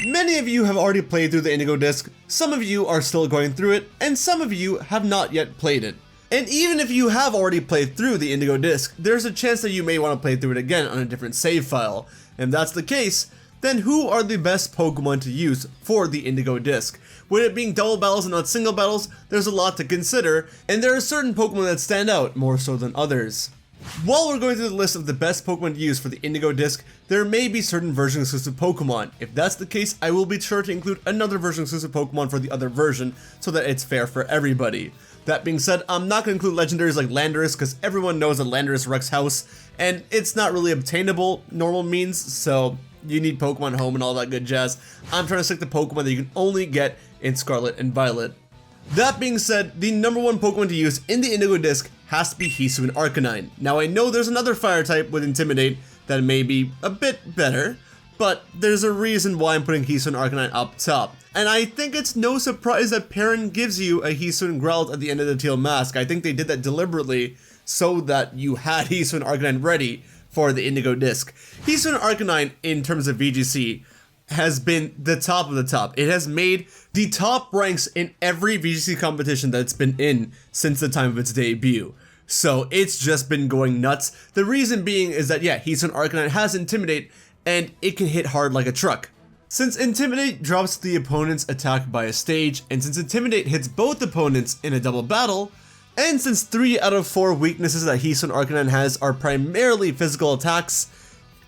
Many of you have already played through the Indigo Disk, some of you are still going through it, and some of you have not yet played it. And even if you have already played through the Indigo Disk, there's a chance that you may want to play through it again on a different save file. And if that's the case, then who are the best Pokemon to use for the Indigo Disk? With it being double battles and not single battles, there's a lot to consider, and there are certain Pokemon that stand out more so than others. While we're going through the list of the best Pokemon to use for the Indigo Disk, there may be certain version exclusive Pokemon. If that's the case, I will be sure to include another version exclusive Pokemon for the other version so that it's fair for everybody. That being said, I'm not going to include legendaries like Landorus because everyone knows that Landorus wrecks house, and it's not really obtainable normal means, so you need Pokemon Home and all that good jazz. I'm trying to stick to Pokemon that you can only get in Scarlet and Violet. That being said, the number one Pokemon to use in the Indigo Disk has to be Hisui and Arcanine. Now I know there's another fire type with Intimidate that may be a bit better, but there's a reason why I'm putting Hisui and Arcanine up top. And I think it's no surprise that Perrin gives you a Hisui and Growlithe at the end of the Teal Mask. I think they did that deliberately so that you had Hisui and Arcanine ready for the Indigo Disk. Hisui and Arcanine in terms of VGC has been the top of the top. It has made the top ranks in every VGC competition that it's been in since the time of its debut. So it's just been going nuts. The reason being is that yeah, Hisui and Arcanine has Intimidate and it can hit hard like a truck. Since Intimidate drops the opponent's attack by a stage, and since Intimidate hits both opponents in a double battle, and since 3 out of 4 weaknesses that Hisui and Arcanine has are primarily physical attacks,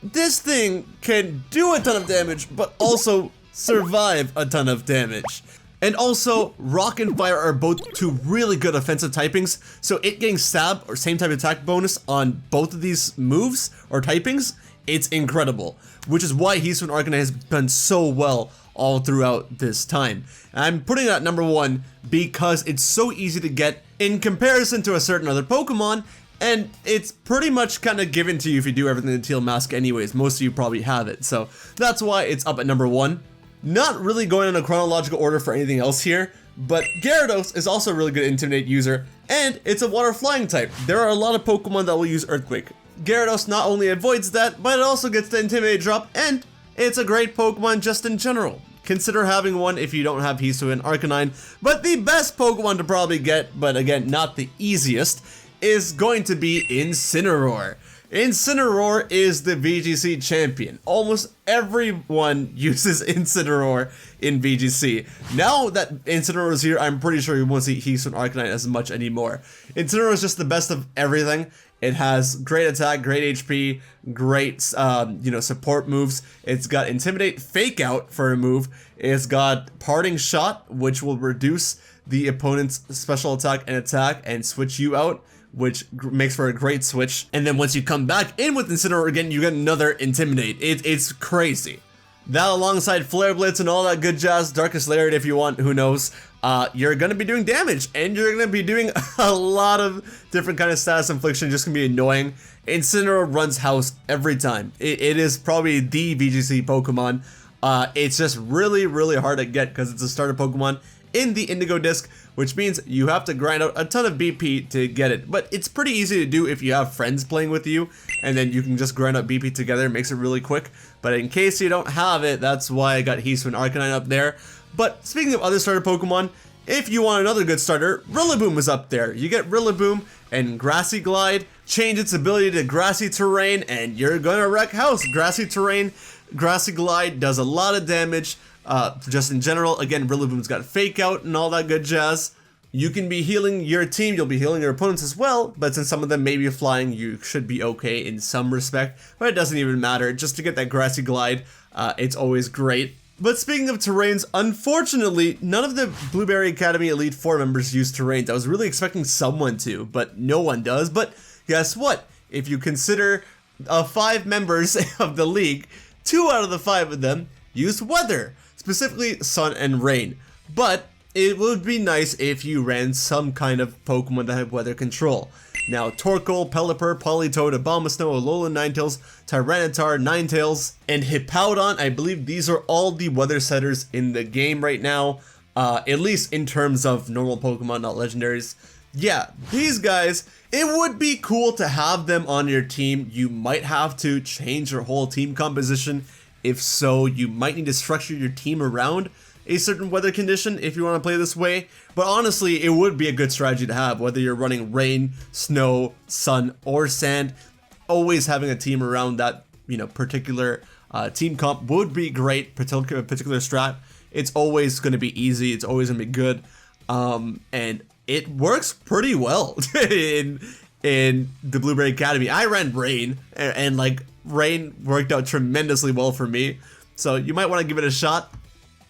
this thing can do a ton of damage, but also survive a ton of damage. And also, Rock and Fire are both two really good offensive typings, so it getting Stab or same type attack bonus on both of these moves or typings, it's incredible. Which is why Hisui and Arcanine has done so well all throughout this time. And I'm putting it at number 1 because it's so easy to get in comparison to a certain other Pokemon, and it's pretty much kind of given to you if you do everything in the Teal Mask anyways. Most of you probably have it, so that's why it's up at number 1. Not really going in a chronological order for anything else here, but Gyarados is also a really good Intimidate user, and it's a water flying type. There are a lot of Pokemon that will use Earthquake. Gyarados not only avoids that, but it also gets the Intimidate drop, and it's a great Pokemon just in general. Consider having one if you don't have Hisui and Arcanine, but the best Pokemon to probably get, but again, not the easiest, is going to be Incineroar. Incineroar is the VGC champion. Almost everyone uses Incineroar in VGC. Now that Incineroar is here, I'm pretty sure you won't see Hisui and Arcanine as much anymore. Incineroar is just the best of everything. It has great attack, great HP, great support moves. It's got Intimidate, Fake Out for a move. It's got Parting Shot, which will reduce the opponent's special attack and switch you out, which makes for a great switch. And then once you come back in with Incineroar again, you get another Intimidate. It's crazy. That alongside Flare Blitz and all that good jazz, Darkest Lariat if you want, who knows, you're going to be doing damage, and you're going to be doing a lot of different kind of status infliction, just going to be annoying. Incineroar runs house every time. It is probably the VGC Pokemon. It's just really, really hard to get because it's a starter Pokemon in the Indigo Disk, which means you have to grind out a ton of BP to get it. But it's pretty easy to do if you have friends playing with you, and then you can just grind out BP together. It makes it really quick. But in case you don't have it, that's why I got Hisui and Arcanine up there. But speaking of other starter Pokemon, if you want another good starter, Rillaboom is up there. You get Rillaboom and Grassy Glide, change its ability to Grassy Terrain, and you're gonna wreck house. Grassy Terrain, Grassy Glide does a lot of damage. Just in general, again, Rillaboom's got Fake Out and all that good jazz. You can be healing your team, you'll be healing your opponents as well, but since some of them may be flying, you should be okay in some respect, but it doesn't even matter. Just to get that Grassy Glide, it's always great. But speaking of terrains, unfortunately, none of the Blueberry Academy Elite 4 members use terrains. I was really expecting someone to, but no one does. But guess what? If you consider 5 members of the league, 2 out of the 5 of them use weather, specifically sun and rain. But it would be nice if you ran some kind of Pokemon that had weather control. Now, Torkoal, Pelipper, Politoed, Abomasnow, Alolan Ninetales, Tyranitar, Ninetales, and Hippowdon. I believe these are all the weather setters in the game right now, at least in terms of normal Pokemon, not legendaries. Yeah, these guys, it would be cool to have them on your team. You might have to change your whole team composition If so, you might need to structure your team around a certain weather condition if you want to play this way. But honestly, it would be a good strategy to have, whether you're running rain, snow, sun, or sand. Always having a team around that, you know, particular team comp would be great. Particular strat. It's always going to be easy. It's always going to be good, and it works pretty well in the Blueberry Academy. I ran rain, and like rain worked out tremendously well for me. So you might want to give it a shot.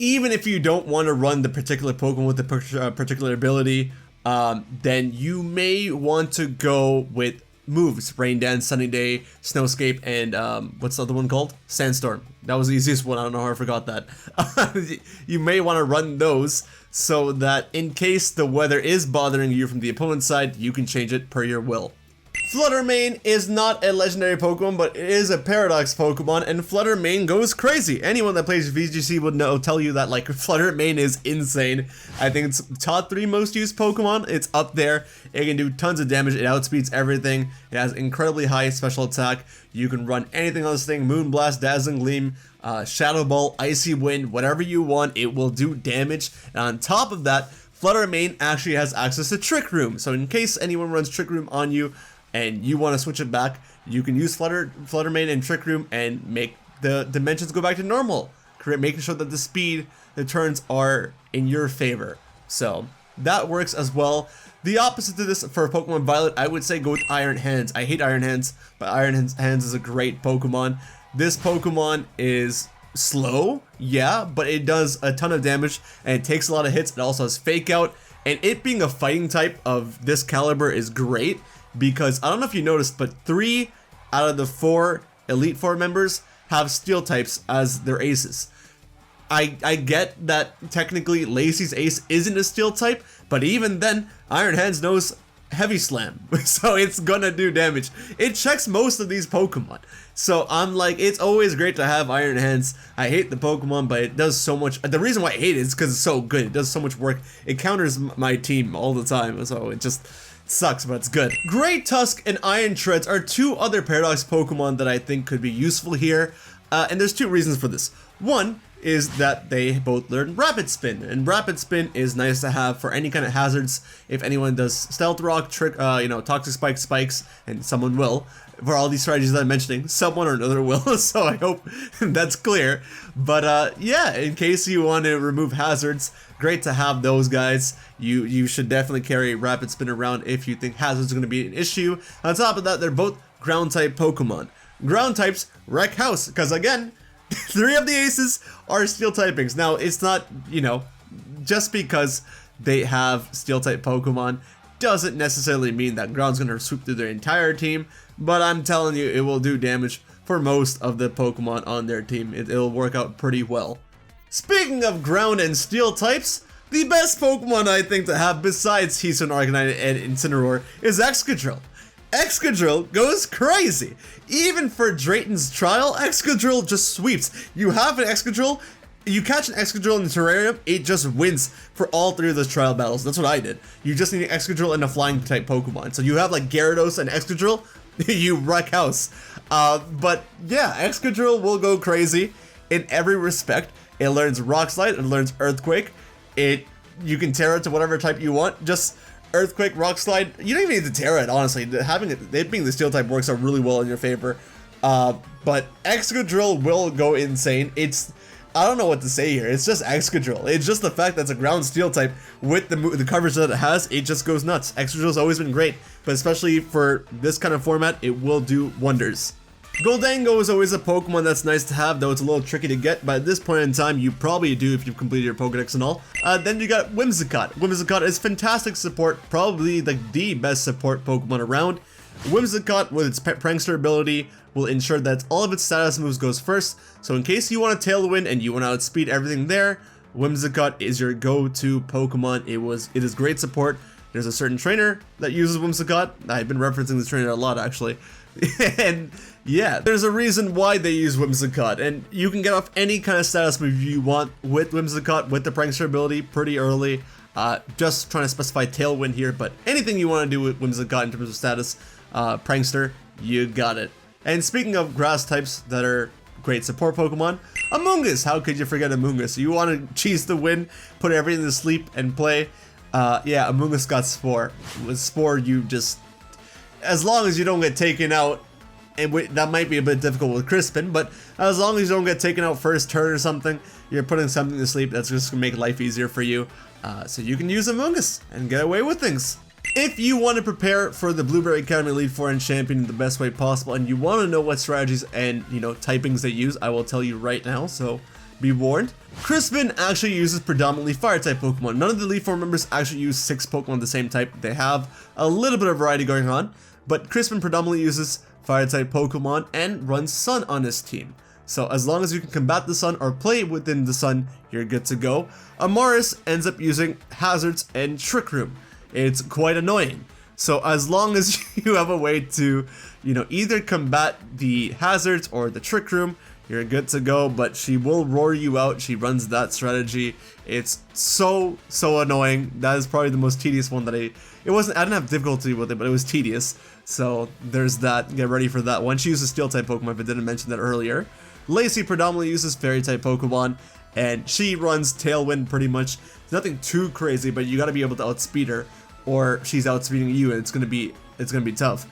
Even if you don't want to run the particular Pokemon with the particular ability, then you may want to go with moves: Rain Dance, Sunny Day, Snowscape, and what's the other one called? Sandstorm. That was the easiest one. I don't know how I forgot that. You may want to run those so that in case the weather is bothering you from the opponent's side, you can change it per your will. Fluttermane is not a legendary Pokemon, but it is a Paradox Pokemon, and Fluttermane goes crazy. Anyone that plays VGC would tell you that like Fluttermane is insane. I think it's top 3 most used Pokemon. It's up there. It can do tons of damage. It outspeeds everything. It has incredibly high special attack. You can run anything on this thing: Moonblast, Dazzling Gleam, Shadow Ball, Icy Wind, whatever you want. It will do damage. And on top of that, Fluttermane actually has access to Trick Room. So in case anyone runs Trick Room on you, and you want to switch it back, you can use Fluttermane and Trick Room and make the dimensions go back to normal, making sure that the turns are in your favor. So that works as well. The opposite to this for Pokemon Violet, I would say go with Iron Hands. I hate Iron Hands, but Iron Hands is a great Pokemon. This Pokemon is slow, yeah, but it does a ton of damage and it takes a lot of hits. It also has Fake Out, and it being a fighting type of this caliber is great. Because I don't know if you noticed, but 3 out of the 4 Elite Four members have Steel types as their aces. I get that technically Lacey's ace isn't a Steel type, but even then, Iron Hands knows Heavy Slam, so it's gonna do damage. It checks most of these Pokemon. So I'm like, it's always great to have Iron Hands. I hate the Pokemon, but it does so much. The reason why I hate it is because it's so good. It does so much work. It counters my team all the time, so it just sucks, but it's good. Great Tusk and Iron Treads are 2 other Paradox Pokemon that I think could be useful here, and there's 2 reasons for this. One is that they both learn Rapid Spin, and Rapid Spin is nice to have for any kind of hazards. If anyone does Stealth Rock, Toxic Spike, Spikes, and someone will, for all these strategies that I'm mentioning, someone or another will, so I hope that's clear. But yeah, in case you want to remove hazards, great to have those guys. You should definitely carry Rapid Spin around if you think hazards are going to be an issue. On top of that, they're both ground type Pokemon. Ground types wreck house, because again, 3 of the aces are Steel typings. Now, it's not, you know, just because they have Steel type Pokemon doesn't necessarily mean that ground's going to swoop through their entire team, but I'm telling you, it will do damage for most of the Pokemon on their team. It'll work out pretty well. Speaking of ground and Steel types, the best Pokemon I think to have besides Heatran, Arcanine, and Incineroar is Excadrill. Excadrill goes crazy. Even for Drayton's trial, Excadrill just sweeps. You have an Excadrill, you catch an Excadrill in the terrarium, it just wins for all 3 of those trial battles. That's what I did. You just need an Excadrill and a flying type Pokemon. So you have like Gyarados and Excadrill, you wreck house. But yeah, Excadrill will go crazy in every respect. It learns Rock Slide, it learns Earthquake. You can tear it to whatever type you want. Just Earthquake, Rock Slide. You don't even need to tear it, honestly. Having it being the Steel type works out really well in your favor. But Excadrill will go insane. I don't know what to say here. It's just Excadrill. It's just the fact that it's a ground Steel type with the coverage that it has. It just goes nuts. Excadrill's always been great, but especially for this kind of format, it will do wonders. Goldango is always a Pokemon that's nice to have, though it's a little tricky to get, but at this point in time, you probably do if you've completed your Pokedex and all. Then you got Whimsicott. Whimsicott is fantastic support, probably like the best support Pokemon around. Whimsicott, with its Prankster ability, will ensure that all of its status moves goes first, so in case you want a Tailwind and you want to outspeed everything there, Whimsicott is your go-to Pokemon. It is great support. There's a certain trainer that uses Whimsicott. I've been referencing this trainer a lot, actually. And yeah, there's a reason why they use Whimsicott, and you can get off any kind of status move you want with Whimsicott with the Prankster ability pretty early. Just trying to specify Tailwind here, but anything you want to do with Whimsicott in terms of status, Prankster, you got it. And speaking of grass types that are great support Pokemon. Amoonguss, how could you forget Amoonguss? You want to cheese the win, put everything to sleep, and play. Yeah, Amoonguss got Spore. With Spore, you just, as long as you don't get taken out, and that might be a bit difficult with Crispin, but as long as you don't get taken out first turn or something, you're putting something to sleep. That's just gonna make life easier for you. So you can use Amoonguss and get away with things. If you want to prepare for the Blueberry Academy Elite Four and Champion the best way possible, and you want to know what strategies and typings they use, I will tell you right now. So be warned. Crispin actually uses predominantly Fire-type Pokemon. None of the Elite Four members actually use 6 Pokemon of the same type. They have a little bit of variety going on, but Crispin predominantly uses Fire-type Pokemon and runs Sun on his team. So as long as you can combat the Sun or play within the Sun, you're good to go. Amaris ends up using Hazards and Trick Room. It's quite annoying. So as long as you have a way to, either combat the Hazards or the Trick Room, you're good to go. But she will roar you out. She runs that strategy. It's so annoying. That is probably the most tedious one that I didn't have difficulty with it, but it was tedious. So there's that. Get ready for that one. She uses Steel-type Pokemon, if I didn't mention that earlier. Lacey predominantly uses Fairy-type Pokemon, and she runs Tailwind pretty much. Nothing too crazy, but you got to be able to outspeed her, or she's outspeeding you, and it's gonna be tough.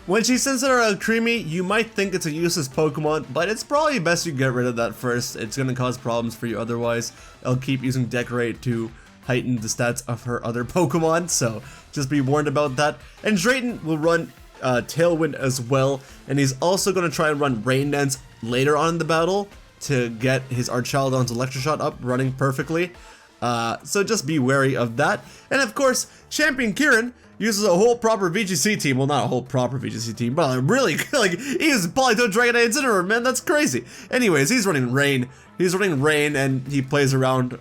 When she sends out her Creamy, you might think it's a useless Pokemon, but it's probably best you get rid of that first. It's gonna cause problems for you otherwise. I'll keep using Decorate to heighten the stats of her other Pokemon, so just be warned about that. And Drayton will run Tailwind as well, and he's also gonna try and run Rain Dance later on in the battle to get his Archaludon's Electric Shot up running perfectly. So just be wary of that. And of course, Champion Kieran uses a whole proper VGC team. Well, not a whole proper VGC team, but really, he uses Politoed, Dragonite, Incineroar, man, that's crazy. Anyways, he's running Rain. He's running Rain, and he plays around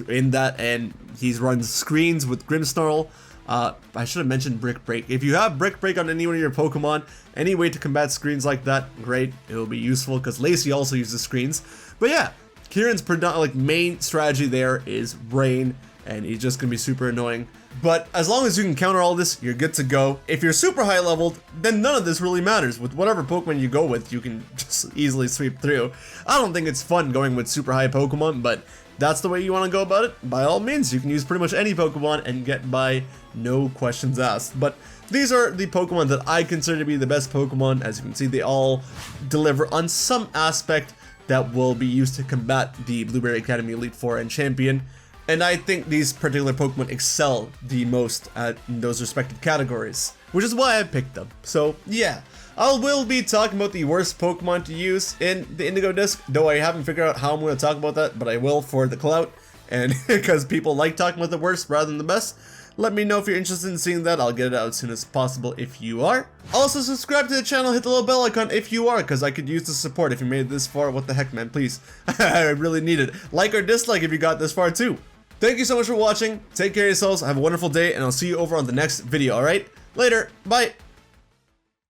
in that, and he runs Screens with Grimmsnarl. I should have mentioned Brick Break. If you have Brick Break on any one of your Pokemon, any way to combat Screens like that, great. It will be useful, because Lacey also uses Screens. But yeah, Kieran's main strategy there is Rain, and he's just gonna be super annoying. But as long as you can counter all this, you're good to go. If you're super high leveled, then none of this really matters. With whatever Pokemon you go with, you can just easily sweep through. I don't think it's fun going with super high Pokemon, but that's the way you want to go about it. By all means, you can use pretty much any Pokemon and get by, no questions asked. But these are the Pokemon that I consider to be the best Pokemon. As you can see, they all deliver on some aspect that will be used to combat the Blueberry Academy Elite Four and Champion. And I think these particular Pokemon excel the most in those respective categories, which is why I picked them. So yeah, I will be talking about the worst Pokemon to use in the Indigo Disk, though I haven't figured out how I'm going to talk about that, but I will for the clout, and because people like talking about the worst rather than the best. Let me know if you're interested in seeing that. I'll get it out as soon as possible if you are. Also, subscribe to the channel, hit the little bell icon if you are, because I could use the support if you made it this far. What the heck, man, please. I really need it. Like or dislike if you got this far too. Thank you so much for watching. Take care of yourselves. Have a wonderful day, and I'll see you over on the next video, alright? Later. Bye.